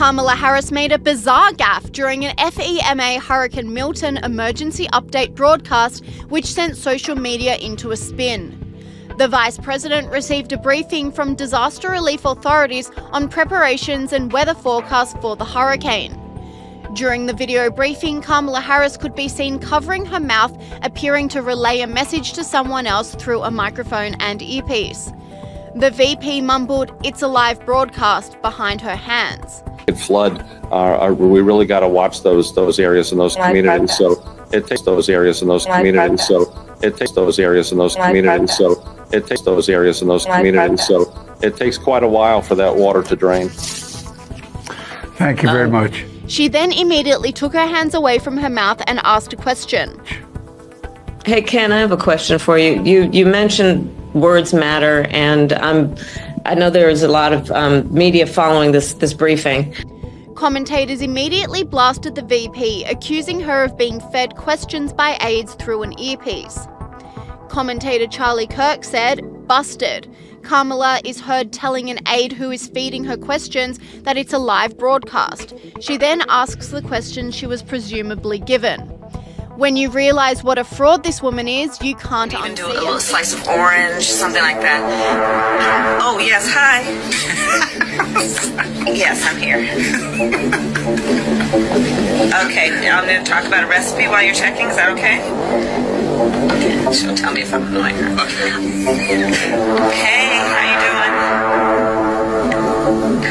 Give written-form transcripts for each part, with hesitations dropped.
Kamala Harris made a bizarre gaffe during an FEMA Hurricane Milton emergency update broadcast, which sent social media into a spin. The Vice President received a briefing from disaster relief authorities on preparations and weather forecasts for the hurricane. During the video briefing, Kamala Harris could be seen covering her mouth, appearing to relay a message to someone else through a microphone and earpiece. The VP mumbled, "It's a live broadcast," behind her hands. Flood, we really got to watch those areas and those communities. So it takes those areas and those communities. So it takes those areas and those communities. So it takes those areas and those communities. So it takes quite a while for that water to drain. Thank you very much. She then immediately took her hands away from her mouth and asked a question. Hey, Ken, I have a question for you. You mentioned words matter, and I know there is a lot of media following this briefing. Commentators immediately blasted the VP, accusing her of being fed questions by aides through an earpiece. Commentator Charlie Kirk said, "Busted." Kamala is heard telling an aide who is feeding her questions that it's a live broadcast. She then asks the question she was presumably given. When you realise what a fraud this woman is, you can't even do a unsee little it. slice of orange, something like that. Oh, yes, hi. Yes, I'm here. Okay, I'm going to talk about a recipe while you're checking. Is that okay? Okay, she'll tell me if I'm annoying her. Hey, how you doing?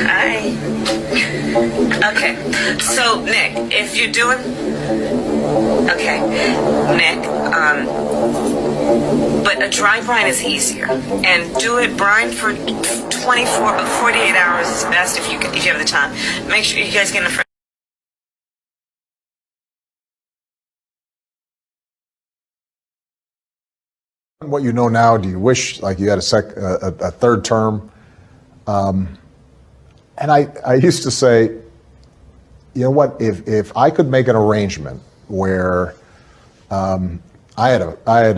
Hi. Okay, so Nick, if you're doing... Okay, Nick, but a dry brine is easier, and do it brine for 24 but 48 hours is best if you have the time. Make sure you guys get in the What you know now, do you wish like you had a third term? And I used to say, you know what, if I could make an arrangement where I had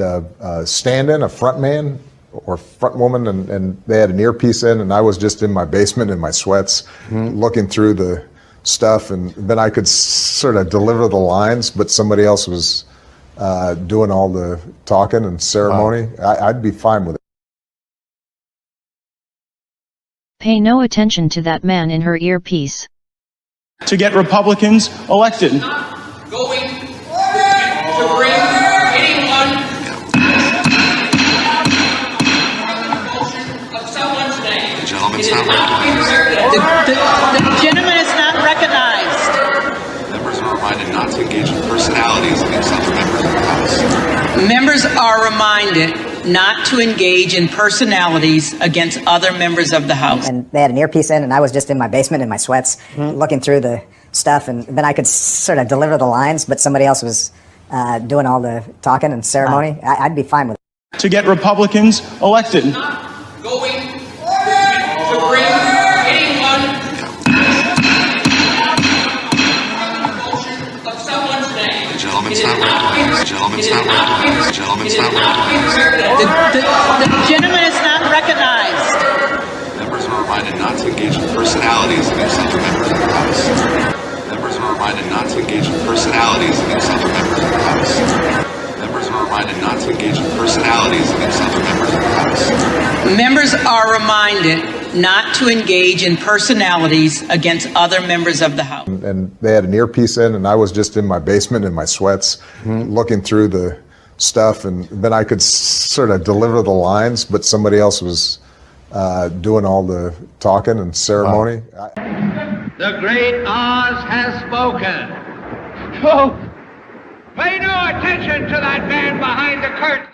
a stand-in, a front man or front woman, and they had an earpiece in, and I was just in my basement in my sweats, looking through the stuff, and then I could sort of deliver the lines, but somebody else was doing all the talking and ceremony. I'd be fine with it. Pay no attention to that man in her earpiece. To get Republicans elected. Going to bring anyone of someone's name. The gentleman's not recognized. The gentleman is not recognized. Members are reminded not to engage in personalities against other members of the House. Members are reminded not to engage in personalities against other members of the House. And they had an earpiece in, and I was just in my basement in my sweats, looking through the stuff, and then I could sort of deliver the lines, but somebody else was doing all the talking and ceremony. I'd be fine with it. To get Republicans elected. Going to bring anyone of someone's name. The gentleman's not recognized. The gentleman's not recognized. The gentleman's not recognized. The gentleman is not recognized. Members are reminded not to engage in personalities against other members of the House. Members are reminded not to engage in personalities against other members of the House. Members are reminded not to engage in personalities against other members of the House. Members are reminded not to engage in personalities against other members of the House. And they had an earpiece in, and I was just in my basement in my sweats, looking through the stuff, and then I could sort of deliver the lines, but somebody else was doing all the talking and ceremony. The great Oz has spoken. Oh, pay no attention to that man behind the curtain.